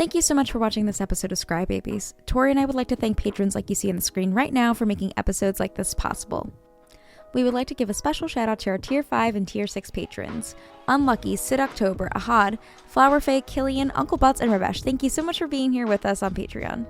Thank you so much for watching this episode of ScryBabies. Tori and I would like to thank patrons like you see on the screen right now for making episodes like this possible. We would like to give a special shout out to our Tier 5 and Tier 6 patrons. Unlucky, Sid October, Ahad, Flower Faye, Killian, Uncle Butts, and Ravesh. Thank you so much for being here with us on Patreon.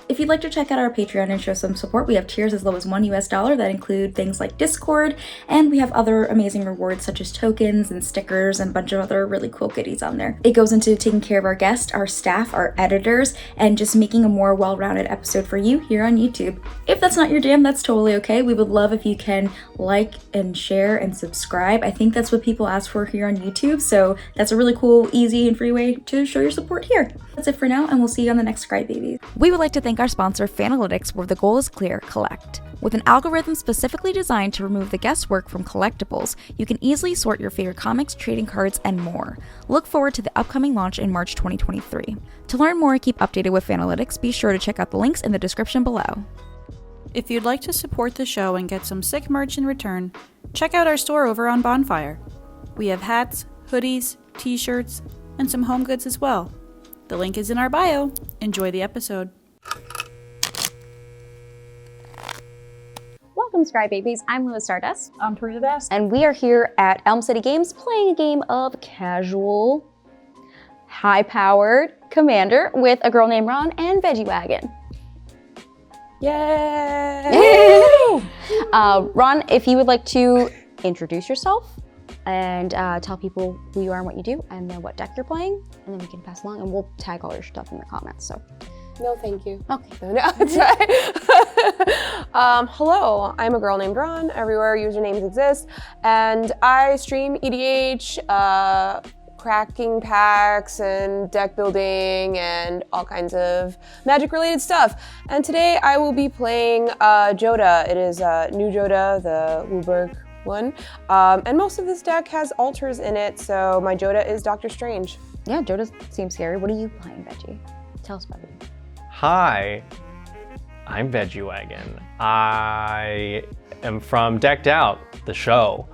If you'd like to check out our Patreon and show some support, we have tiers as low as $1 US that include things like Discord, and we have other amazing rewards such as tokens and stickers and a bunch of other really cool goodies on there. It goes into taking care of our guests, our staff, our editors, and just making a more well-rounded episode for you here on YouTube. If that's not your jam, that's totally okay. We would love if you can like and share and subscribe. I think that's what people ask for here on YouTube, so that's a really cool, easy, and free way to show your support here. That's it for now, and we'll see you on the next ScryBabies. We would like to thank our sponsor, Fanalytics, where the goal is clear: collect. With an algorithm specifically designed to remove the guesswork from collectibles, you can easily sort your favorite comics, trading cards, and more. Look forward to the upcoming launch in March 2023. To learn more and keep updated with Fanalytics, be sure to check out the links in the description below. If you'd like to support the show and get some sick merch in return, check out our store over on Bonfire. We have hats, hoodies, t-shirts, and some home goods as well. The link is in our bio. Enjoy the episode. Welcome, ScryBabies. I'm Lewis Stardust. I'm Tori the Best. And we are here at Elm City Games playing a game of casual, high-powered Commander with a girl named Ron and VeggieWagon. Yay! Ron, if you would like to introduce yourself and tell people who you are and what you do and then what deck you're playing, and then we can pass along and we'll tag all your stuff in the comments. So. No, thank you. Okay. No, it's fine. Hello, I'm a girl named Ron. Everywhere usernames exist. And I stream EDH, cracking packs and deck building and all kinds of magic related stuff. And today I will be playing Jodah. It is new Jodah, the Wooburg one. And most of this deck has altars in it, so my Jodah is Doctor Strange. Yeah, Jodah seems scary. What are you playing, Veggie? Tell us about it. Hi, I'm VeggieWagon. I am from Decked Out, the show,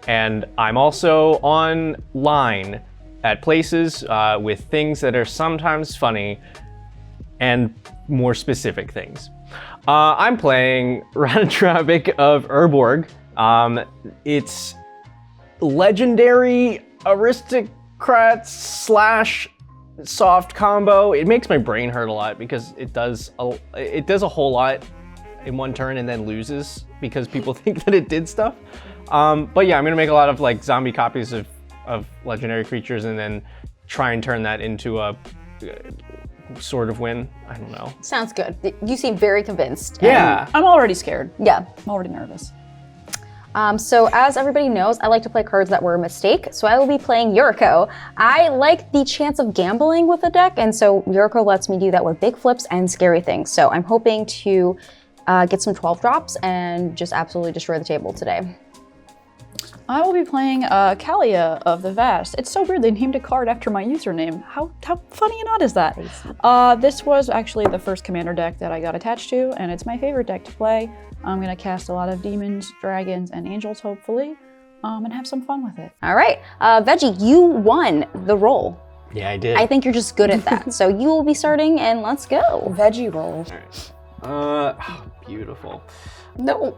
and I'm also online at places with things that are sometimes funny and more specific things. I'm playing Ratadrabik of Urborg. It's legendary aristocrats slash soft combo. It makes my brain hurt a lot because it does a whole lot in one turn and then loses because people think that it did stuff. But yeah, I'm gonna make a lot of like zombie copies of legendary creatures and then try and turn that into a sort of win. I don't know. Sounds good. You seem very convinced. Yeah. I'm already scared. Yeah. I'm already nervous. So as everybody knows, I like to play cards that were a mistake, so I will be playing Yuriko. I like the chance of gambling with the deck, and so Yuriko lets me do that with big flips and scary things. So I'm hoping to get some 12 drops and just absolutely destroy the table today. I will be playing Kaalia of the Vast. It's so weird they named a card after my username. How funny and odd is that? This was actually the first Commander deck that I got attached to, and it's my favorite deck to play. I'm gonna cast a lot of demons, dragons, and angels, hopefully, and have some fun with it. All right, Veggie, you won the roll. Yeah, I did. I think you're just good at that. So you will be starting, and let's go. Veggie roll. All right. Beautiful. No.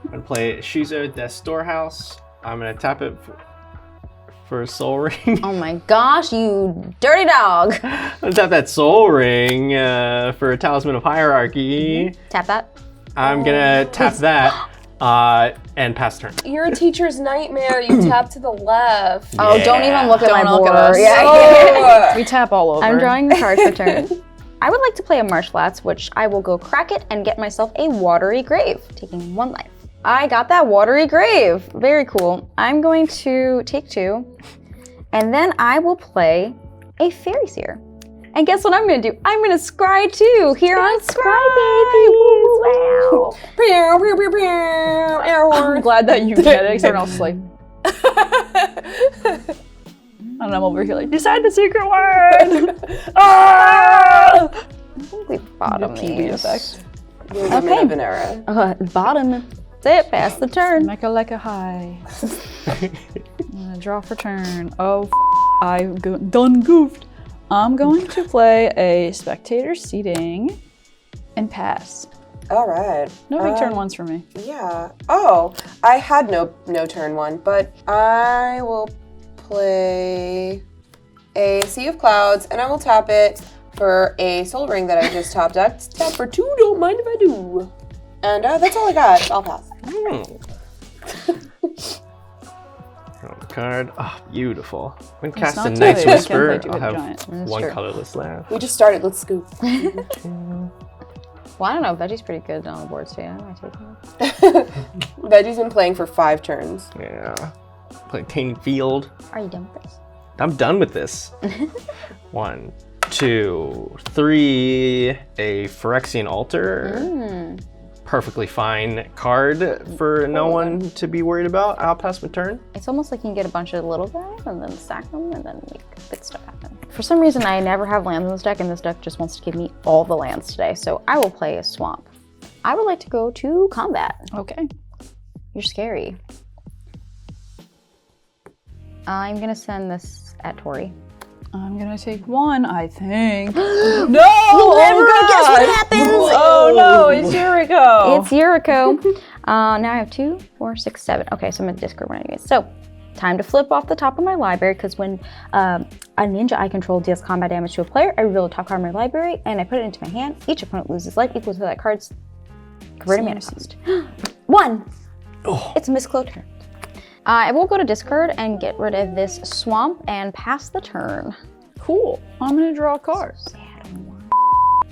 I'm gonna play Shizo Death Storehouse. I'm gonna tap it for a soul ring. Oh my gosh, you dirty dog. I'm gonna tap that soul ring for a Talisman of Hierarchy. Tap that. I'm gonna tap that and pass turn. You're a teacher's nightmare. You tap to the left. Oh, don't even look at my Don't look board. at us. Yeah. We tap all over. I'm drawing the card for turn. I would like to play a Marshflats, which I will go crack it and get myself a Watery Grave, taking 1 life. I got that Watery Grave. Very cool. I'm going to take 2, and then I will play a Fairy Seer. And guess what I'm gonna do? I'm gonna scry too here on ScryBabies. Wow. I'm glad that you get it. Everyone else is like, and I'm over here like, decide the secret word. I think we bottom PB these. effect. Okay. Vanera. Bottom. That's it. Pass the turn. Mecca like a high. I'm gonna draw for turn. Oh, I done goofed. I'm going to play a spectator seating and pass. All right. No big turn ones for me. Yeah. Oh, I had no turn one, but I will play a Sea of Clouds, and I will tap it for a Soul Ring that I just top decked. Tap for 2, don't mind if I do. And that's all I got. I'll pass. Card. Oh, beautiful. When It's cast not a too Night's late. We can Whisper, play I'll Two-Headed have Giant. one true. colorless left. We just started. Let's scoop. Well, I don't know. Veggie's pretty good on the board, so yeah, I might take him. Veggie's been playing for 5 turns. Yeah. Play Tainted Field. Are you done with this? I'm done with this. 1, 2, 3. A Phyrexian Altar. Perfectly fine card for no one to be worried about. I'll pass my turn. It's almost like you can get a bunch of little guys and then stack them and then make big stuff happen. For some reason, I never have lands in this deck, and this deck just wants to give me all the lands today, so I will play a swamp. I would like to go to combat. Okay. You're scary. I'm gonna send this at Tori. I'm gonna take 1, I think. No! Guess what happens! Oh no, it's Yuriko! It's Yuriko. Now I have 2, 4, 6, 7. Okay, so I'm gonna discard one anyways. So, time to flip off the top of my library, because when a ninja I control deals combat damage to a player, I reveal the top card of my library and I put it into my hand. Each opponent loses life equal to that card's converted mana cost. 1! Oh. It's misclothed turn. I will go to discard and get rid of this swamp and pass the turn. Cool. I'm gonna draw a card.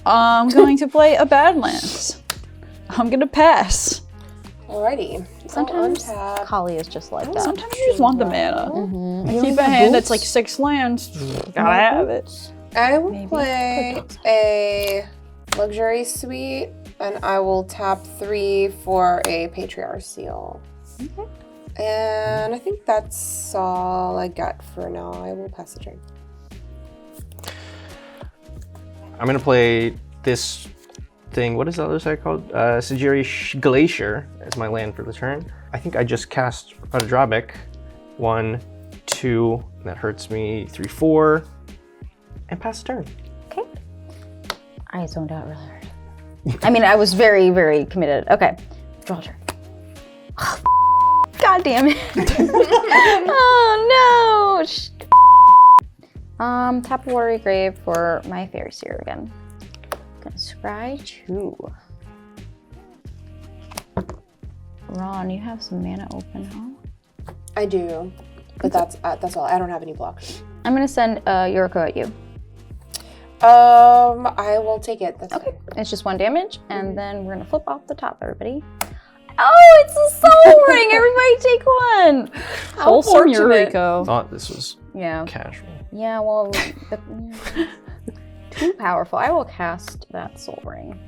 I'm going to play a Badlands. I'm gonna pass. Alrighty. Sometimes I'll untap. Kaalia is just like that. Sometimes you just want the mana. Keep a hand that's like 6 lands. Gotta have it. I will play a Luxury Suite, and I will tap 3 for a Patriarch Seal. Okay. And I think that's all I got for now. I will pass the turn. I'm gonna play this thing. What is the other side called? Sigiri Glacier as my land for the turn. I think I just cast Ratadrabik. 1, 2. That hurts me. 3, 4. And pass the turn. Okay. I zoned out really hard. I mean, I was very, very committed. Okay. Draw a turn. God damn it. Oh no. Tap a Watery Grave for my Fairy Seer again. Gonna scry 2. Ron, you have some mana open, huh? I do, but that's all. I don't have any blocks. I'm gonna send Yuriko at you. I will take it. That's Okay. fine. It's just 1 damage, and then we're gonna flip off the top, everybody. Oh, it's a soul ring! Everybody take 1! Wholesome fortunate. Yuriko. Thought this was Yeah. casual. Yeah, well, too powerful. I will cast that soul ring.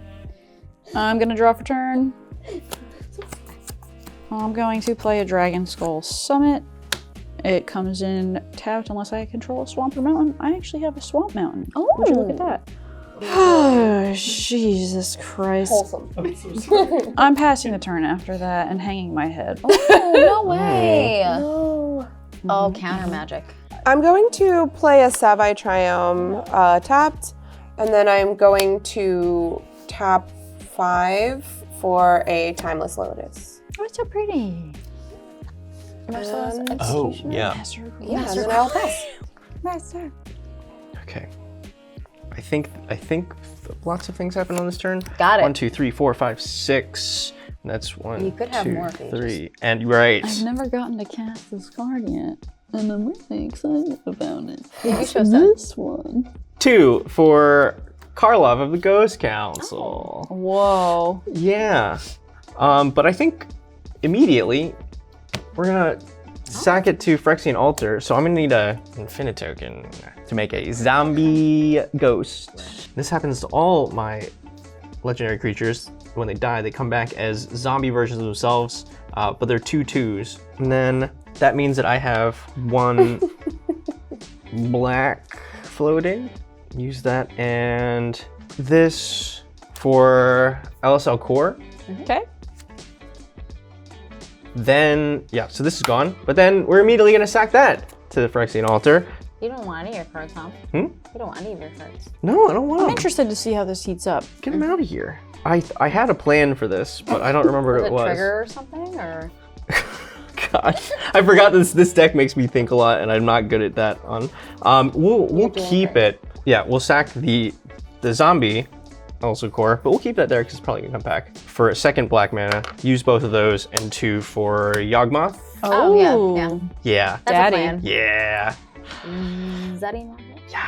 I'm gonna draw for turn. I'm going to play a Dragon Skull Summit. It comes in tapped unless I control a swamp or mountain. I actually have a swamp mountain. Oh. Would you look at that? Oh, Jesus Christ. Wholesome. I'm passing the turn after that and hanging my head. Oh, no way! Oh, counter magic. I'm going to play a Savai Triumph tapped, and then I'm going to tap 5 for a Timeless Lotus. Oh, it's so pretty. Oh, yeah. Yeah, and then I'll pass. Master. Okay. I think lots of things happen on this turn. Got it. 1, 2, 3, 4, 5, 6. And that's 1, You could have 2, more pages. 3. And right. I've never gotten to cast this card yet, and I'm really excited about it. Did you show This one. 2 for Karlov of the Ghost Council. Whoa. Yeah. But I think immediately we're gonna sack it to Phyrexian Altar. So I'm gonna need a infinite token to make a zombie ghost. This happens to all my legendary creatures. When they die, they come back as zombie versions of themselves, but they're 2/2s. And then that means that I have 1 black floating. Use that, and this for LSL Core. Okay. Then, yeah, so this is gone. But then we're immediately gonna sack that to the Phyrexian Altar. You don't want any of your cards, huh? Hmm? You don't want any of your cards. No, I don't want I'm them. interested to see how this heats up. Get them out of here. I had a plan for this, but I don't remember what it was. Trigger or something, or? God, I forgot this deck makes me think a lot, and I'm not good at that. We'll keep it. Yeah, we'll sack the zombie, also core, but we'll keep that there because it's probably gonna come back for a second black mana. Use both of those and 2 for Yawgmoth. Oh, yeah. Yeah. That's Daddy. a plan. Yeah. Zaddy. Yeah.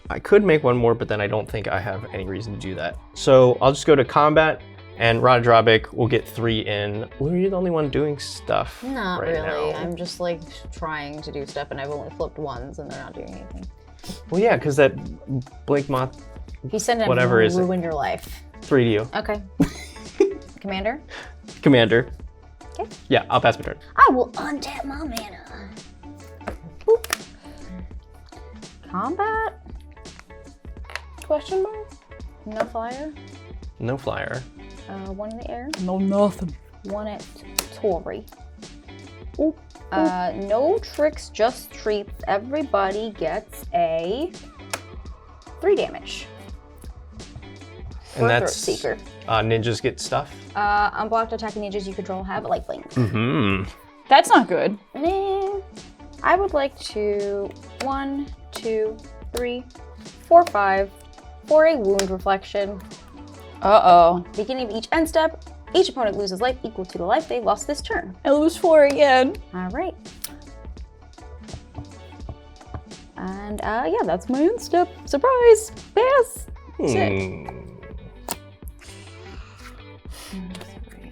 I could make one more, but then I don't think I have any reason to do that. So I'll just go to combat, and Ratadrabik will get 3 in. Well, you're the only one doing stuff. Not right really. now. I'm just like trying to do stuff, and I've only flipped ones, and they're not doing anything. Well, yeah, because that Blink Moth, He said whatever is it? ruin your life. 3 to you. Okay. Commander? Commander. Okay. Yeah, I'll pass my turn. I will untap my mana. Boop. Combat? Question mark? No flyer. No flyer. 1 in the air. No, nothing. 1 at Tori. No tricks, just treats. Everybody gets a 3 damage. And that's Throat Seeker. Ninjas get stuff. Unblocked attacking ninjas you control have life link. Mm-hmm. That's not good. Nah. I would like to 1, 2, 3, 4, 5 for a wound reflection. Uh-oh. Beginning of each end step, each opponent loses life equal to the life they lost this turn. I lose 4 again. All right. And yeah, that's my end step. Surprise! Pass!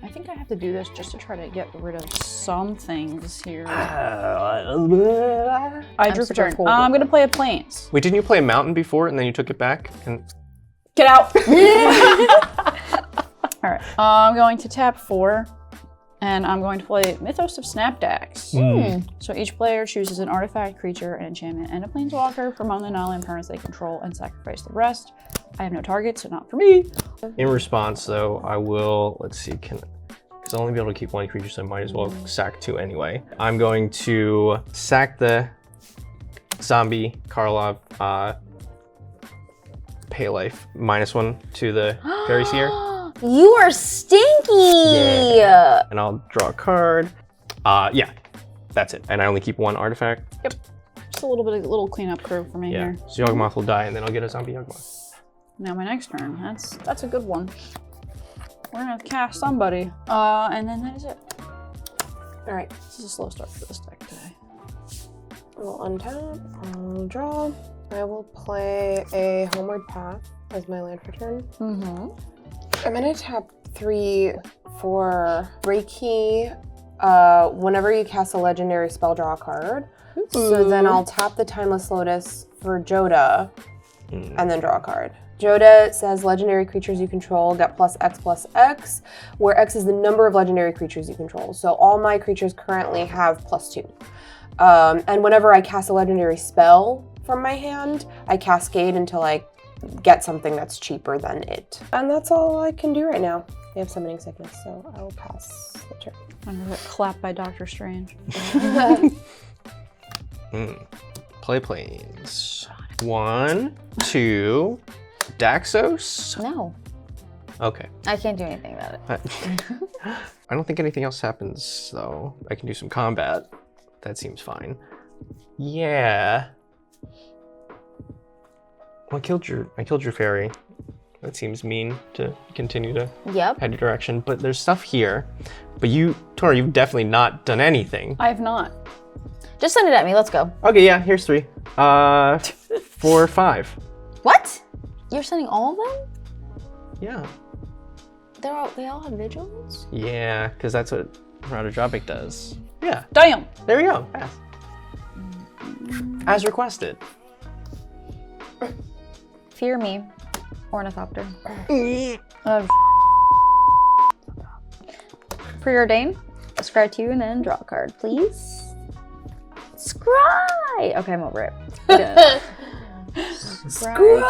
I think I have to do this just to try to get rid of some things here. I drew for turn. I'm gonna play a Plains. Wait, didn't you play a mountain before and then you took it back? And Get out! All right. I'm going to tap 4, and I'm going to play Mythos of Snapdax. So each player chooses an artifact, creature, an enchantment, and a planeswalker from among the non-land permanents they control and sacrifice the rest. I have no target, so not for me. in response, though, I will, let's see, because I'll only be able to keep 1 creature, so I might as well sack 2 anyway. I'm going to sack the zombie, Karlov, pay life, -1 to the Fairy Seer. You are stinky! Yeah. And I'll draw a card. Yeah, that's it. And I only keep 1 artifact. Yep. Just a little cleanup crew for me Yeah. here. So Yawgmoth will die, and then I'll get a zombie Yawgmoth. Now my next turn. That's a good one. We're gonna have to cast somebody. And then that is it. All right. This is a slow start for this deck today. I'll untap. I'll draw. I will play a Homeward Path as my land for turn. I'm gonna tap 3 for Reiki. Whenever you cast a legendary spell, draw a card. So then I'll tap the Timeless Lotus for Jodah and then draw a card. Jodah says legendary creatures you control get +X/+X, where X is the number of legendary creatures you control. So all my creatures currently have +2. And whenever I cast a legendary spell from my hand, I cascade until I get something that's cheaper than it. And that's all I can do right now. I have Summoning Sickness, so I will pass the turn. I'm gonna get clapped by Doctor Strange. Play Plains. 1, 2, Daxos. No, Okay. I can't do anything about it. I don't think anything else happens, though. I can do some combat. That seems fine. Yeah. Well, I killed your fairy. That seems mean to continue to Yep. head your direction. But there's stuff here. But you, Tori, you've definitely not done anything. I have not. Just send it at me. Let's go. Okay, yeah, here's 3. 4, 5. What? You're sending all of them? Yeah. They all have vigilance? Yeah, because that's what Ratadrabik does. Yeah, Damn! there we go. Pass. As requested. Fear me, Ornithopter. Preordain. Scry 2 and then draw a card, please. Scry! Okay, I'm over it. Good. Scry 2.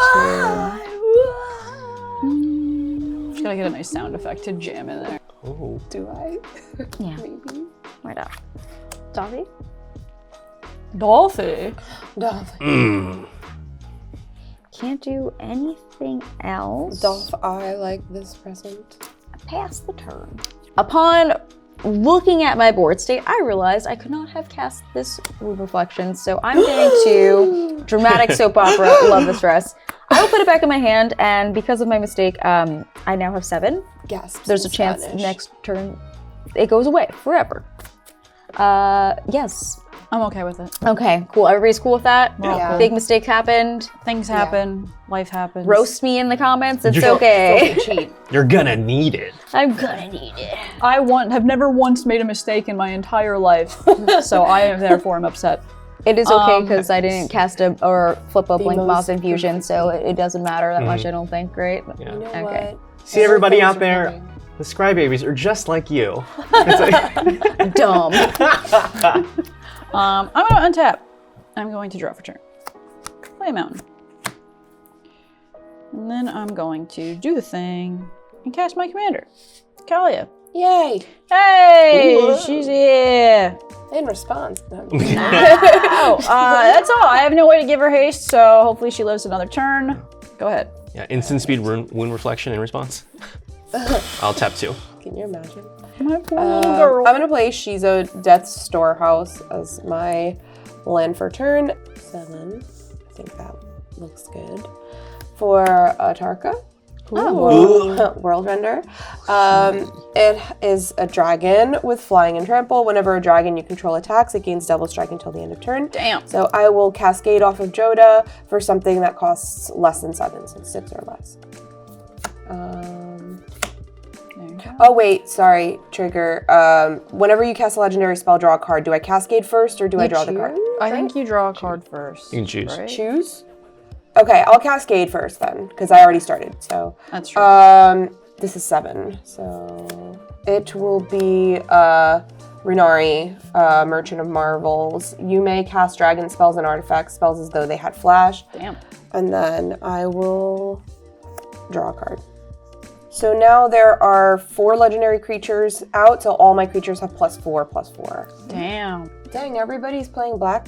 Just gotta get a nice sound effect to jam in there. Oh. Do I? Yeah. Maybe. Right up. Dobby? Dolphy. Can't do anything else. Dolph, I like this present. Pass the turn. Upon looking at my board state, I realized I could not have cast this Room Reflection, so I'm going to dramatic soap opera, love the stress. I will put it back in my hand, and because of my mistake, I now have 7. Gasps. There's a chance next turn it goes away forever. Yes. I'm okay with it. Okay, cool. Everybody's cool with that? Yeah. Big mistake happened. Things happen. Life happens. Roast me in the comments. It's You're- okay. Cheat. You're gonna need it. I'm gonna need it. Have never once made a mistake in my entire life, so I am therefore am upset. It is okay because I didn't cast or flip a Blink most Moss Infusion, so it doesn't matter that much, I don't think. Great. Yeah. You know Okay. what? See everybody out Everything's there, recording. the ScryBabies are just like you. It's like, Dumb. I'm gonna untap. I'm going to draw for turn. Play a mountain. And then I'm going to do the thing and cast my commander, Kaalia. Yay! Hey, she's here. In response. No. That's all. I have no way to give her haste, so hopefully she lives another turn. Go ahead. yeah, instant speed wound reflection in response. I'll tap 2. Can you imagine? My poor little girl. I'm gonna play Shizo Death's Storehouse as my land for turn 7. I think that looks good. For Tarka. World Render. It is a dragon with flying and trample. Whenever a dragon you control attacks, it gains double strike until the end of turn. Damn. So I will cascade off of Jodah for something that costs less than 7, so 6 or less. Oh wait, sorry, trigger. Whenever you cast a legendary spell, draw a card. Do I cascade first or do I draw the card? I think you draw a card first. You can choose. Right? Choose? Okay, I'll cascade first then, because I already started, so. That's true. This is 7, so it will be Runari, Merchant of Marvels. You may cast dragon spells and artifact spells as though they had flash. Damn. And then I will draw a card. So now there are 4 legendary creatures out, so all my creatures have +4/+4. Damn. Dang, everybody's playing black.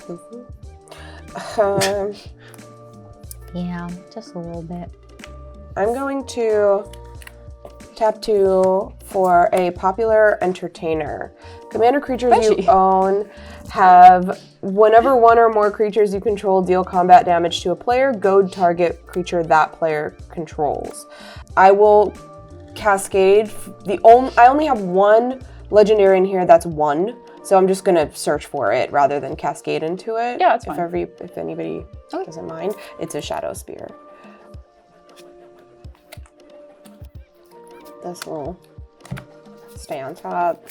Yeah, just a little bit. I'm going to tap 2 for a popular entertainer. Commander creatures you own have, whenever one or more creatures you control deal combat damage to a player, goad target creature that player controls. I will cascade. I only have 1 legendary in here that's 1, so I'm just gonna search for it rather than cascade into it. Yeah, that's fine. If anybody doesn't mind, it's a Shadow Spear. This will stay on top.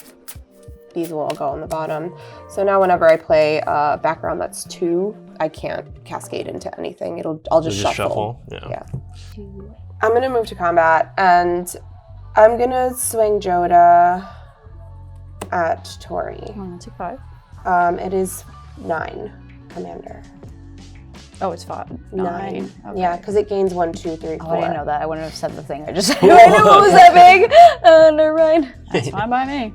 These will all go on the bottom. So now whenever I play a background that's 2, I can't cascade into anything. I'll just shuffle. Yeah. I'm gonna move to combat and I'm gonna swing Jodah at Tori. Oh, that's a 5. It is 9, Commander. Oh, it's 5. 9. Okay. Yeah, because it gains 1, 2, 3, 4. Oh, I didn't know that. I wouldn't have said the thing. I just I knew it was that big. Never mind. That's fine by me.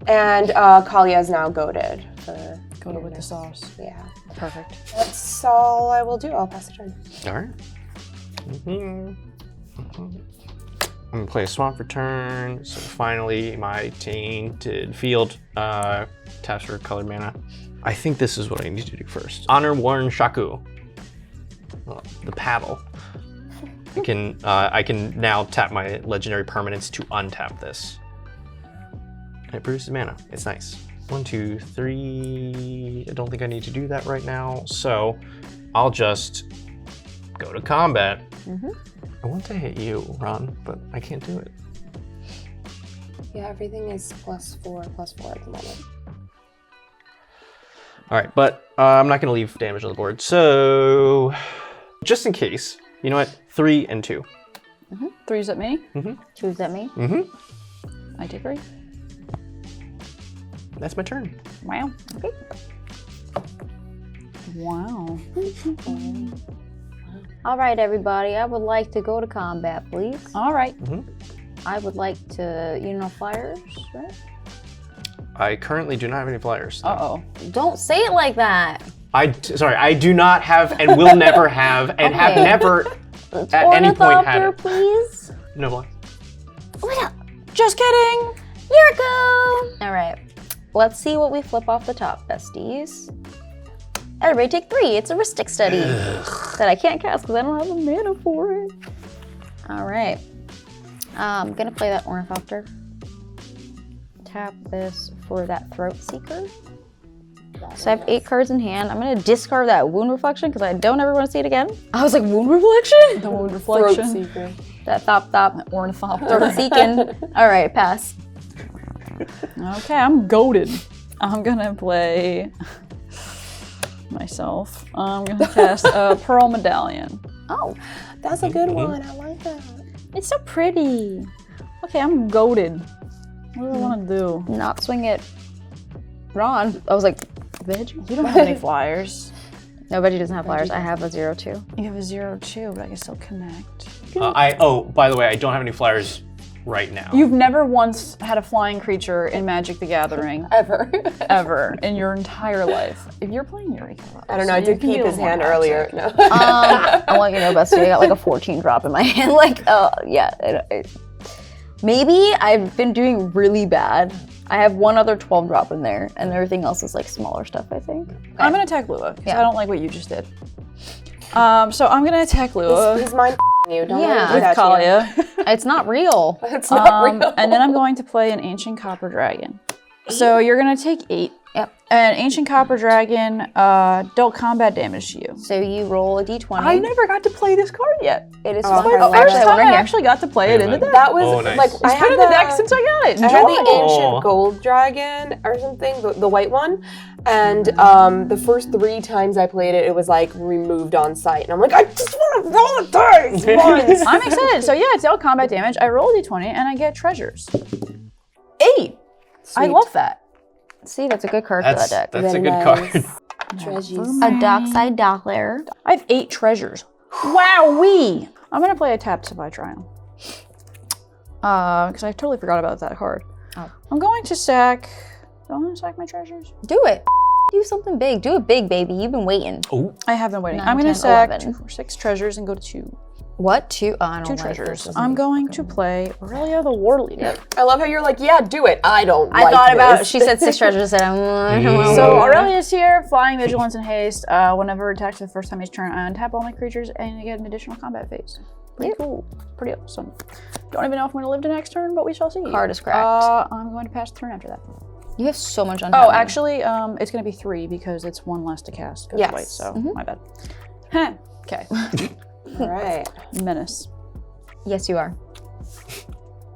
And Kaalia is now goaded. Go to with the sauce. Yeah. Perfect. That's all I will do. I'll pass the turn. All right. I'm gonna play a swamp for turn. So finally, my tainted field taps for colored mana. I think this is what I need to do first. Honor Worn Shaku. The paddle. I can now tap my legendary permanents to untap this. And it produces mana. It's nice. 1, 2, 3. I don't think I need to do that right now. So I'll just go to combat. I want to hit you, Ron, but I can't do it. Yeah, everything is +4/+4 at the moment. All right, but I'm not going to leave damage on the board. So just in case, you know what? 3 and 2. 3's at me. Choose at me. I take 3. That's my turn. Wow. Okay. Wow. All right, everybody. I would like to go to combat, please. All right. I would like to, flyers, right? I currently do not have any flyers. Uh-oh. Don't say it like that. I do not have and will never have and have never at any point had Ornithopter, it. please. No flyers. Oh my god. Just kidding! Yuriko! All right. Let's see what we flip off the top, besties. Everybody take 3. It's a Ristic study that I can't cast because I don't have the mana for it. All right. I'm gonna play that Ornithopter. Tap this for that Throat Seeker. So I have 8 cards in hand. I'm gonna discard that Wound Reflection because I don't ever want to see it again. I was like, Wound Reflection? The Wound Throat Reflection. Seeker. That thop. Ornithopter. Throat Seeking. All right, pass. Okay, I'm goaded. I'm gonna play myself. I'm gonna cast a Pearl Medallion. Oh, That's a good one. I like that. It's so pretty. Okay, I'm goaded. What do I want to do? not swing it. Ron. I was like, Veggie? You don't have any flyers. No, Veggie doesn't have flyers. I have a 0/2. You have a 0/2, but I can still connect. By the way, I don't have any flyers right now. You've never once had a flying creature in Magic the Gathering ever in your entire life. If you're playing Yuriko, I don't know. I did peep his hand earlier. No. I want you to know, bestie, I got like a 14 drop in my hand. Like, yeah. Maybe I've been doing really bad. I have one other 12 drop in there, and everything else is like smaller stuff, I think. I'm gonna attack Lua because Yeah. I don't like what you just did. So I'm gonna attack Lua He's mind you. Don't Yeah. let him do with that to you. Kaalia. It's not real. It's not real. And then I'm going to play an Ancient Copper Dragon. So you're gonna take 8. Yep. An Ancient Copper Dragon dealt combat damage to you. So you roll a d20. I never got to play this card yet. It is Oh, fun. my The love first it. time I actually got to play it in the deck. That was Oh, nice. like It's I Been had in the deck since I got it. I had the Enjoy. ancient gold dragon or something, the white one, and the first 3 times I played it, it was like removed on site, and I'm like, I just want to roll the dice once. I'm excited. So yeah, it's dealt combat damage. I roll a d20 and I get treasures. 8. I Sweet. love that. See, that's a good card for that deck. That's a Very good nice. card. Treasures. A Dockside Doppler. I have 8 treasures. Wowee! I'm gonna play a tap Supply Triumph. Because I totally forgot about that card. Oh. I'm going to sack. Do I want to sack my treasures? Do it. Do something big. Do it big, baby. You've been waiting. Oh, I have been waiting. 9, I'm gonna 10, sack 11. 2, 4, 6 treasures and go to 2. What? 2? Oh, I don't 2 like treasures. this. I'm going to play Aurelia the War Leader. I love how you're like, yeah, do it. I don't. I like thought about. this. She said 6 treasures. I said, So Aurelia is here, flying, vigilance, and haste. Whenever it attacks the first time each turn, I untap all my creatures and I get an additional combat phase. Pretty cool. Pretty awesome. Don't even know if I'm gonna live to next turn, but we shall see. Card is correct. I'm going to pass the turn after that. You have so much on. Oh, actually, it's gonna be 3 because it's 1 less to cast. 'cause Yes. White, so my bad. Huh. Okay. All right. Menace. Yes, you are.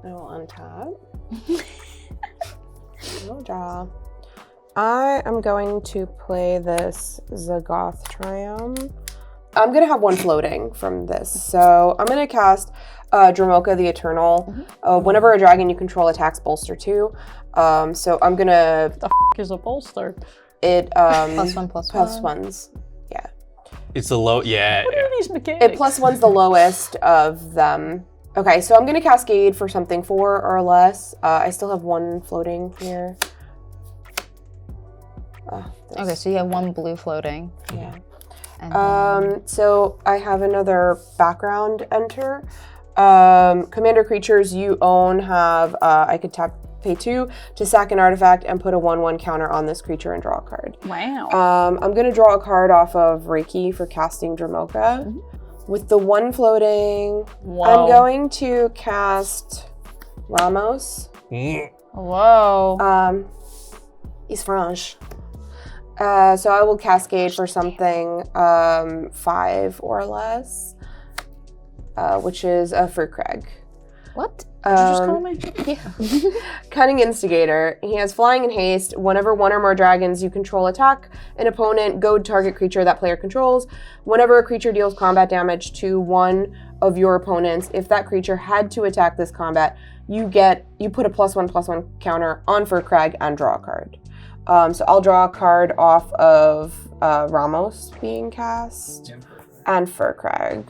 I will untap. No draw. I am going to play this Zagoth Triumph. I'm gonna have 1 floating from this. So I'm gonna cast Dramoka the Eternal. Whenever a dragon you control attacks, bolster 2. So I'm gonna Is a bolster. it +1/+1. +1s. Yeah. it's the low. Yeah. What are these mechanics? It +1's the lowest of them. Okay, so I'm gonna cascade for something 4 or less. I still have 1 floating here. Okay, so you have 1 blue floating. Yeah. And So I have another background enter. Commander creatures you own have, I could pay 2 to sack an artifact and put a 1/1 counter on this creature and draw a card. Wow. I'm gonna draw a card off of Reiki for casting Dramoka. With the 1 floating, I'm going to cast Ramos. Whoa. He's French. So I will cascade for something 5 or less, which is a Furkrag. what? Did you just call me? Cunning Instigator. He has flying and haste. Whenever 1 or more dragons you control attack an opponent, goad target creature that player controls. Whenever a creature deals combat damage to 1 of your opponents, if that creature had to attack this combat, you put a +1/+1 counter on Furkrag and draw a card. So I'll draw a card off of Ramos being cast and Furkrag.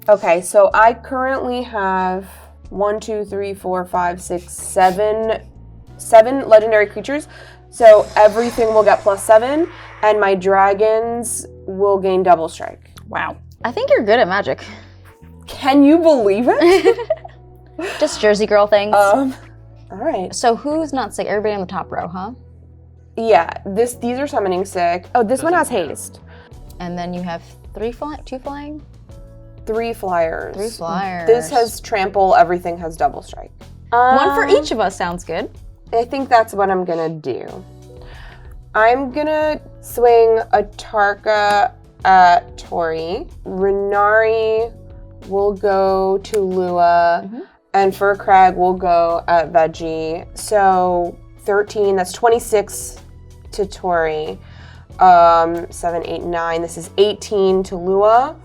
Okay, so I currently have 1, 2, 3, 4, 5, 6, 7 legendary creatures. So everything will get +7, and my dragons will gain double strike. Wow. I think you're good at magic. Can you believe it? Just Jersey girl things. All right. So who's not sick? Everybody on the top row, huh? Yeah, these are summoning sick. Oh, this one has haste. And then you have 2 flying? 3 flyers. 3 flyers. This has trample, everything has double strike. One for each of us sounds good. I think that's what I'm gonna do. I'm gonna swing a Tarka at Tori. Renari will go to Lua, and Fur Crag will go at Veggie. So 13, that's 26 to Tori. 7, 8, 9. This is 18 to Lua,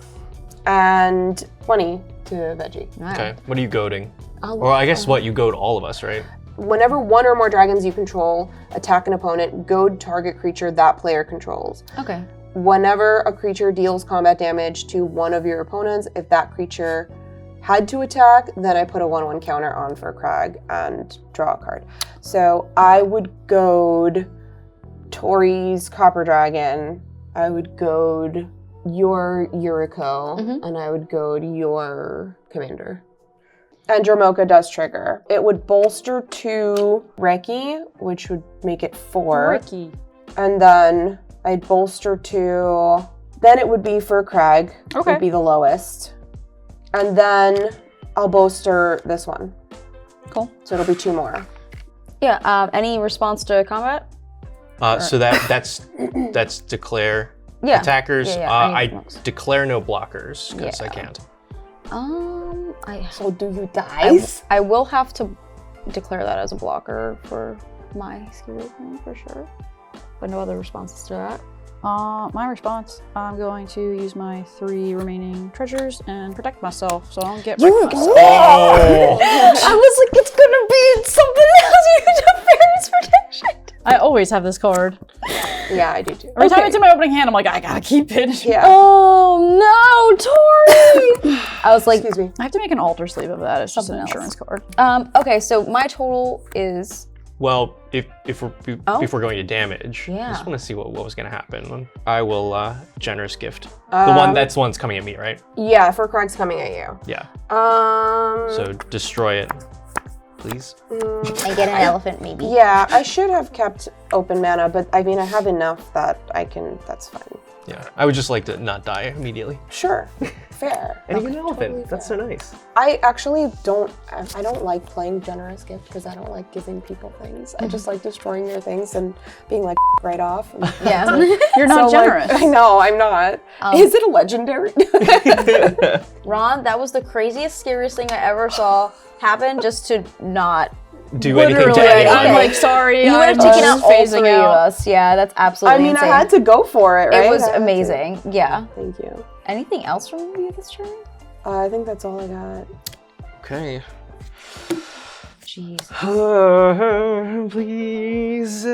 and 20 to Veggie. Okay, what are you goading? Or I guess you goad all of us, right? Whenever one or more dragons you control attack an opponent, goad target creature that player controls. Okay. Whenever a creature deals combat damage to one of your opponents, if that creature had to attack, then I put a 1/1 counter on for Crag and draw a card. So I would goad Tori's Copper Dragon, I would goad your Yuriko, and I would goad your Commander. And Dromoka does trigger. It would bolster to Reki, which would make it 4. Ricky. And then I'd bolster to, then it would be for Crag, Okay. would be the lowest. And then I'll bolster this one. Cool. So it'll be 2 more. Yeah, any response to combat? So that's declare Yeah. attackers. Yeah, I anything else. declare no blockers because I Yeah. can't. So do you dice? I will have to declare that as a blocker for my skill for sure. But no other responses to that. My response, I'm going to use my 3 remaining treasures and protect myself so I don't get wrecked. Oh! I was like, it's gonna be something else. You have Fairy's Protection. I always have this card. Yeah, I do too. Every time it's in my opening hand, I'm like, I gotta keep it. Yeah. Oh no, Tori! I was like, Excuse me. I have to make an altar sleeve of that. It's just an Something insurance card. okay, so my total is Well, if we're going to damage, I Yeah. just want to see what was going to happen. I will generous gift. That's the one's coming at me, right? Yeah, for Crag's coming at you. Yeah. Um. So destroy it, please. I get an elephant maybe. Yeah, I should have kept open mana, but I mean, I have enough that I can. That's fine. Yeah. I would just like to not die immediately. Sure. Fair. And even an elephant. That's so nice. I actually don't. I don't like playing generous gift because I don't like giving people things. I just like destroying their things and being like right off. Yeah. You're not generous. I know, I'm not. Is it a legendary? Ron, that was the craziest, scariest thing I ever saw happen just to not. Do anything to Literally, anyone. I'm like, sorry. You would have I'm taken just out all phasing 3 of out. us. Yeah, that's absolutely I mean, insane. I had to go for it, right? It was I had to. amazing. Yeah. Thank you. Anything else from you this turn? I think that's all I got. Okay. Jeez. Please.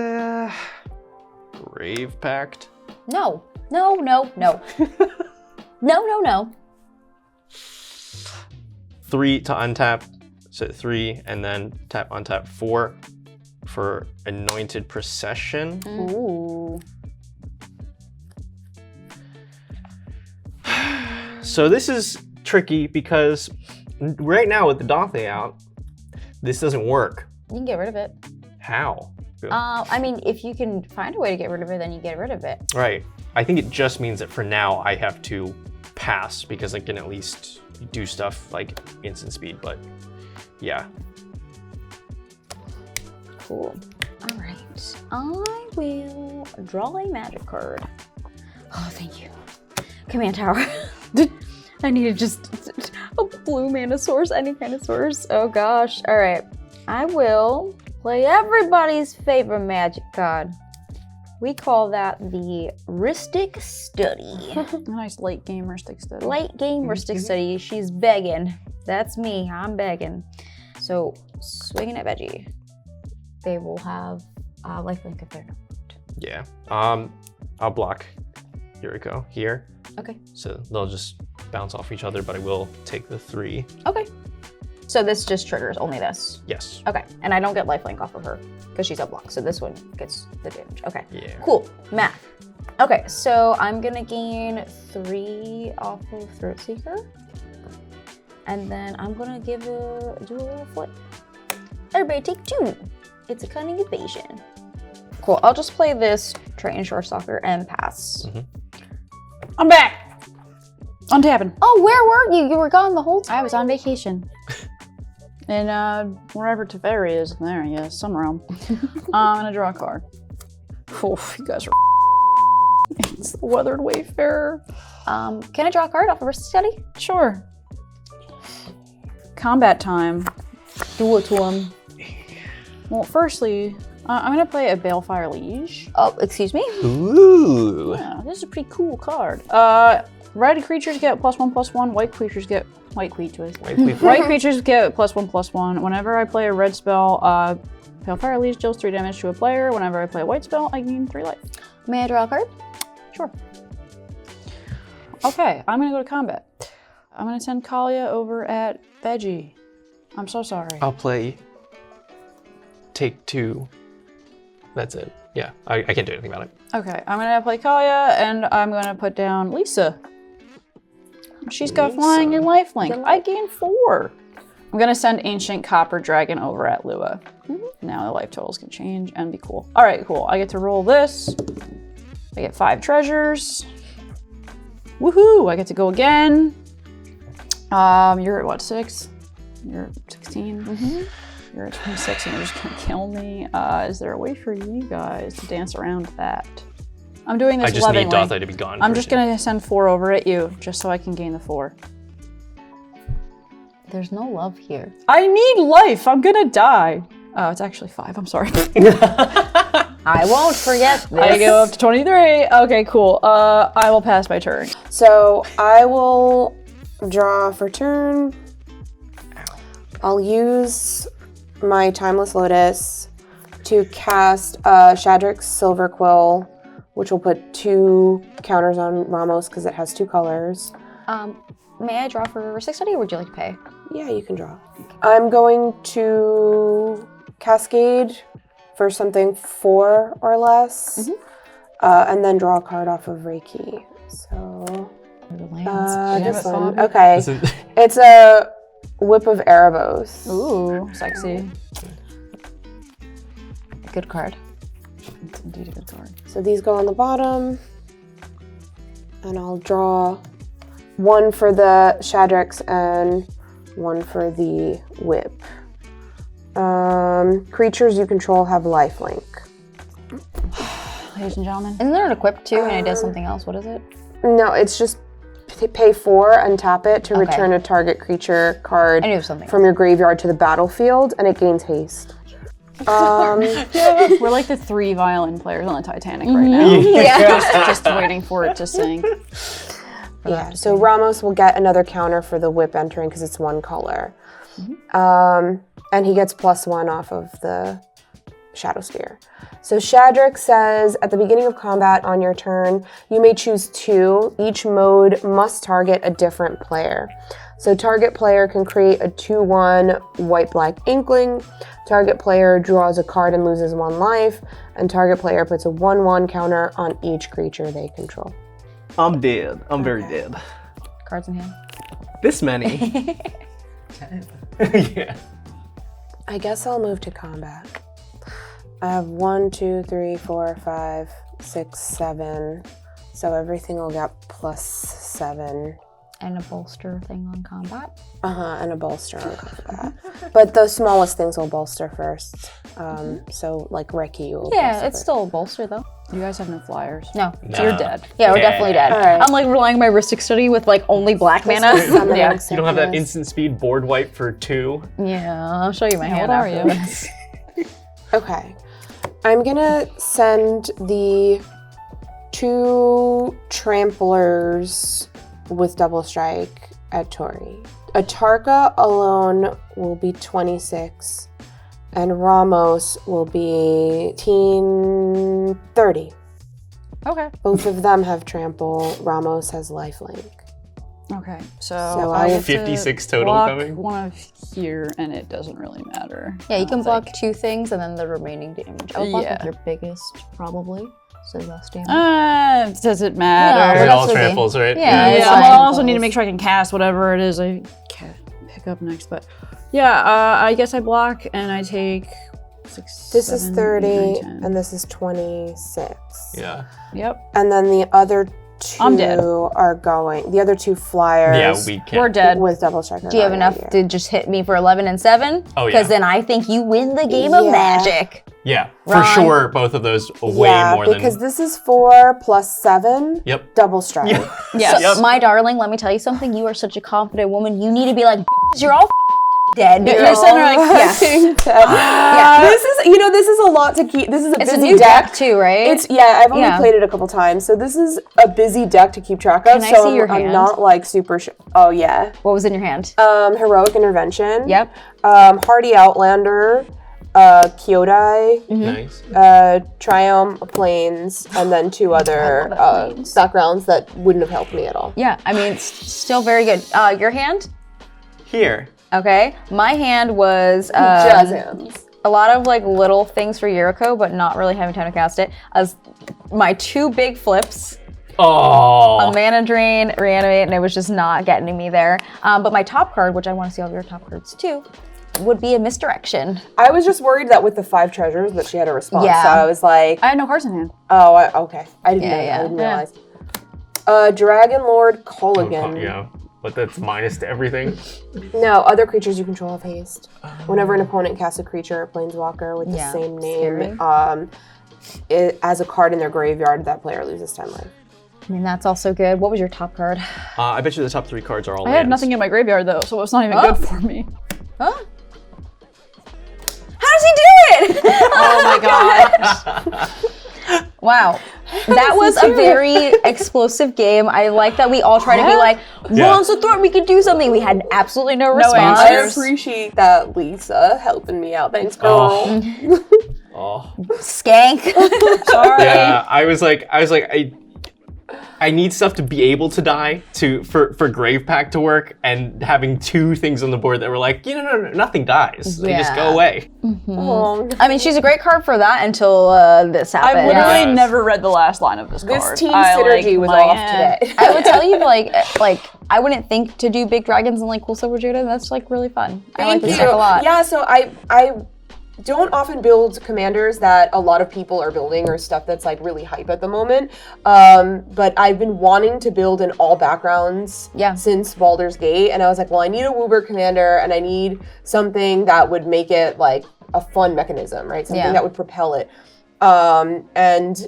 Grave Pact. No. No, no, no. No, no, no. 3 to untap. So 3, and then tap untap 4 for Anointed Procession. Ooh. So this is tricky because right now with the Dothe out, this doesn't work. You can get rid of it. How? I mean, if you can find a way to get rid of it, then you get rid of it. Right. I think it just means that for now I have to pass because I can at least do stuff like instant speed, but yeah. Cool. All right. I will draw a magic card. Oh, thank you. Command Tower. I needed just a blue mana source, any kind of source. Oh gosh. All right. I will play everybody's favorite magic card. We call that the Ristic Study. A nice late game Ristic Study. Late game Ristic Study. She's begging. That's me. I'm begging. So, swinging at Veggie. They will have lifelink if they're not. Yeah. I'll block Yuriko here. Okay. So they'll just bounce off each other, but I will take the 3. Okay. So this just triggers only this. Yes. Okay, and I don't get lifelink off of her because she's a block. So this one gets the damage. Okay. Yeah. Cool. Math. Okay, so I'm gonna gain 3 off of Throat Seeker, and then I'm gonna do a little flip. Everybody take 2. It's a cunning evasion. Cool. I'll just play this Triton Shore Stalker and pass. I'm back. Untapping. Oh, where were you? You were gone the whole time. I was on vacation. And wherever Teferi is, there he is, some realm. I'm gonna draw a card. Oh, you guys are It's the Weathered Wayfarer. Can I draw a card off of Risk Study? Sure. Combat time. Do it to him. Well, firstly, I'm gonna play a Balefire Liege. Oh, excuse me? Ooh. Yeah, this is a pretty cool card. Red creatures get +1/+1. White creatures get white creatures get +1/+1. Whenever I play a red spell, Balefire Liege deals 3 damage to a player. Whenever I play a white spell, I gain 3 life. May I draw a card? Sure. Okay, I'm gonna go to combat. I'm gonna send Kaalia over at Veggie. I'm so sorry. I'll play take 2. That's it. Yeah, I can't do anything about it. Okay, I'm gonna play Kaalia, and I'm gonna put down Lisa. She's got flying and lifelink. I gain 4. I'm gonna send Ancient Copper Dragon over at Lua. Now the life totals can change and be cool. All right, cool. I get to roll this. I get 5 treasures. Woohoo! I get to go again. You're at what, 6? You're 16. You're at 26 and you're just gonna kill me. Is there a way for you guys to dance around that? I'm doing this I just lovingly. need Dotha to be gone. I'm just gonna send 4 over at you, just so I can gain the 4. There's no love here. I need life. I'm gonna die. Oh, it's actually 5. I'm sorry. I won't forget this. I go up to 23. Okay, cool. I will pass my turn. So I will draw for turn. I'll use my Timeless Lotus to cast Shadric's Silver Quill, which will put 2 counters on Ramos because it has 2 colors. May I draw for Risk Study, or would you like to pay? Yeah, you can draw. I'm going to Cascade for something 4 or less, and then draw a card off of Reiki. So, this one. Okay, it's a Whip of Erebos. Ooh, sexy. Good card. It's indeed a good card. So these go on the bottom, and I'll draw 1 for the Shadrix and 1 for the Whip. Creatures you control have lifelink. Ladies and gentlemen. Isn't there an equip too, and it does something else? What is it? No, it's just pay 4 and tap it to return a target creature card from your graveyard to the battlefield, and it gains haste. We're like the 3 violin players on the Titanic right now. just waiting for it to sink. Yeah, so Ramos will get another counter for the whip entering because it's 1 color. And he gets +1 off of the Shadow Spear. So Shadrix says, at the beginning of combat on your turn, you may choose 2. Each mode must target a different player. So target player can create a 2/1 white-black Inkling. Target player draws a card and loses 1 life. And target player puts a 1/1 counter on each creature they control. I'm dead. I'm very dead. Cards in hand. This many. Yeah. I guess I'll move to combat. I have 1, 2, 3, 4, 5, 6, 7. So everything will get +7. And a bolster thing on combat. And a bolster on combat. But the smallest things will bolster first. So like Reiki will bolster it's first. still a bolster though. You guys have no flyers. No. So you're dead. Yeah, we're definitely dead. All right. I'm like relying on my Ristic Study with like only black mana. You don't have that instant speed board wipe for 2. Yeah, I'll show you my hand what are after you? this. Okay. I'm gonna send the 2 tramplers with double strike at Tori. Atarka alone will be 26, and Ramos will be 30. Okay. Both of them have trample. Ramos has lifelink. Okay, so I I will get 56 to total block coming. one of here, and it doesn't really matter. Yeah, you can It's block like- 2 things and then the remaining damage. I would block Yeah. with your biggest, probably. So less damage. Does it Yeah, matter? It that's all what they- tramples, right? Yeah, Yeah, it's I fine. also need to make sure I can cast whatever it is I can pick up next. But yeah, I guess I block and I take 6, This is 7, 30, 8, 9, 10. and this is 26. Yeah. Yep, And then the other 2 I'm dead. are going. The other 2 flyers. Yeah, we can't. we're dead. With double checker. Do you have enough to just hit me for 11 and 7? Oh, yeah. Because then I think you win the game of Yeah. magic. Yeah, for Ron. sure. Both of those way Yeah, more because than. this is 4 plus 7. Yep. Double strike. Yes. So, my darling, let me tell you something. You are such a confident woman. You need to be like, you're all dead. You're sitting there like, yes. Yeah. This is, this is a lot to keep. This is a It's a busy new deck. deck too, right? It's I've only Yeah. played it a couple times, so this is a busy deck to keep track of. Can I so see your I'm hand? not like super. Oh yeah. What was in your hand? Heroic intervention. Yep. Hardy Outlander. Kyodai. Nice. Triumph Plains, and then 2 other backgrounds that wouldn't have helped me at all. Yeah, I mean, it's still very good. Your hand? Here. Okay. My hand was Jazz hands. a lot of like little things for Yuriko, but not really having time to cast it. As my 2 big flips, Oh. a mana drain, reanimate, and it was just not getting me there. But my top card, which I want to see all of your top cards too, would be a misdirection. I was just worried that with the 5 treasures that she had a response. Yeah. So I was like, I had no cards in hand. oh, okay. I didn't know. Yeah, I didn't yeah. realize. Dragon Lord Colligan. Yeah, but that's minus to everything. No, other creatures you control have haste. Whenever an opponent casts a creature or planeswalker with the Yeah, same scary. name, as a card in their graveyard, that player loses 10 life. I mean, that's also good. What was your top card? I bet you the top 3 cards are all I had lands. nothing in my graveyard though, so it's not even good for me. Huh? How does he do it? Oh my god. Wow. That was a very explosive game. I like that we all try to be like, Ron's the threat, we could do something. We had absolutely no response. I answers. appreciate that, Lisa, helping me out. Thanks, girl. Oh. Skank. Sorry. Yeah, I was like, I need stuff to be able to die for Grave Pact to work, and having 2 things on the board that were like, no, nothing dies. They just go Yeah. away. Oh. I mean, she's a great card for that until this happened. I've literally Yes. never read the last line of this This card. team I, synergy was my off hand. today. I would tell you, like I wouldn't think to do big dragons and like cool silver Jodah. That's like really fun. I like this deck a lot. Yeah, so I don't often build commanders that a lot of people are building or stuff that's like really hype at the moment. But I've been wanting to build in all backgrounds since Baldur's Gate, and I was like, well, I need a Wooburg commander, and I need something that would make it like a fun mechanism, right? Something that would propel it. And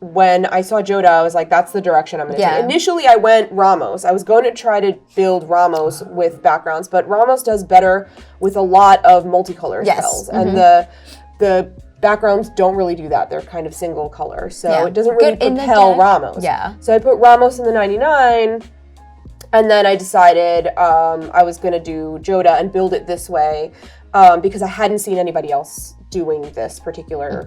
when I saw Jodah, I was like, that's the direction I'm going to take. Initially, I went Ramos. I was going to try to build Ramos with backgrounds, but Ramos does better with a lot of multicolor spells. And the backgrounds don't really do that. They're kind of single color. So it doesn't really propel Ramos. Yeah. So I put Ramos in the 99, and then I decided I was going to do Jodah and build it this way because I hadn't seen anybody else doing this particular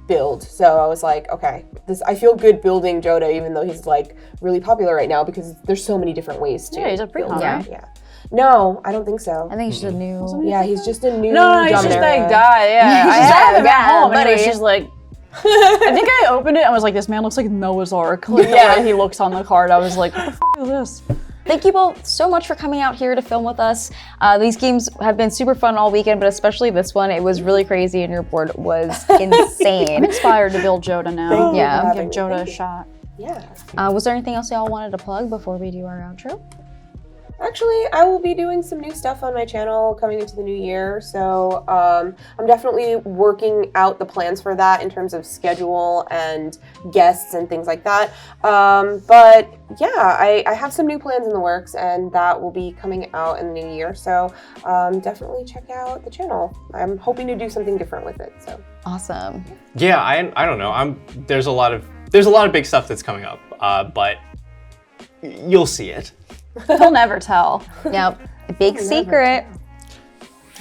build. So I was like, okay, I feel good building Jodah, even though he's like really popular right now because there's so many different ways to. Yeah, he's a pre-con, right? Yeah. No, I don't think so. I think it's just a new. Yeah, he's just a new. No, he's just that guy. Yeah, I just had that him guy, at home, and buddy. it was just like. I think I opened it and was like, "This man looks like Noah's Ark." Like the way he looks on the card, I was like, "What the f is this?" Thank you both so much for coming out here to film with us. These games have been super fun all weekend, but especially this one. It was really crazy, and your board was I'm insane. inspired to build Jodah now. Thank you Yeah. for Give having me. Jodah a Thank you. shot. Yeah. Was there anything else y'all wanted to plug before we do our outro? Actually, I will be doing some new stuff on my channel coming into the new year. So I'm definitely working out the plans for that in terms of schedule and guests and things like that. But yeah, I have some new plans in the works, and that will be coming out in the new year. So definitely check out the channel. I'm hoping to do something different with it. So Awesome. Yeah, I don't know. There's a lot of big stuff that's coming up, but you'll see it. He'll never tell. Yep. Big secret.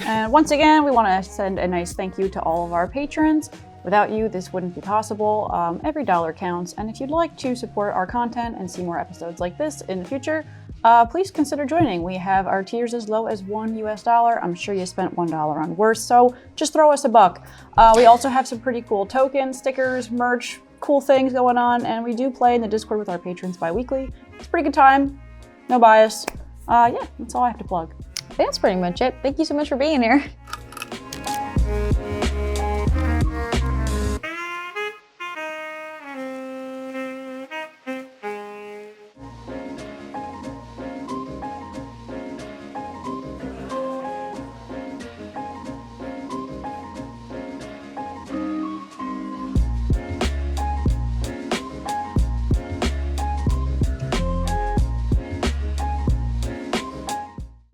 And once again, we want to send a nice thank you to all of our patrons. Without you, this wouldn't be possible. Every dollar counts. And if you'd like to support our content and see more episodes like this in the future, please consider joining. We have our tiers as low as $1. I'm sure you spent $1 on worse, so just throw us a buck. We also have some pretty cool tokens, stickers, merch, cool things going on, and we do play in the Discord with our patrons bi-weekly. It's a pretty good time, no bias. Yeah, that's all I have to plug. That's pretty much it. Thank you so much for being here.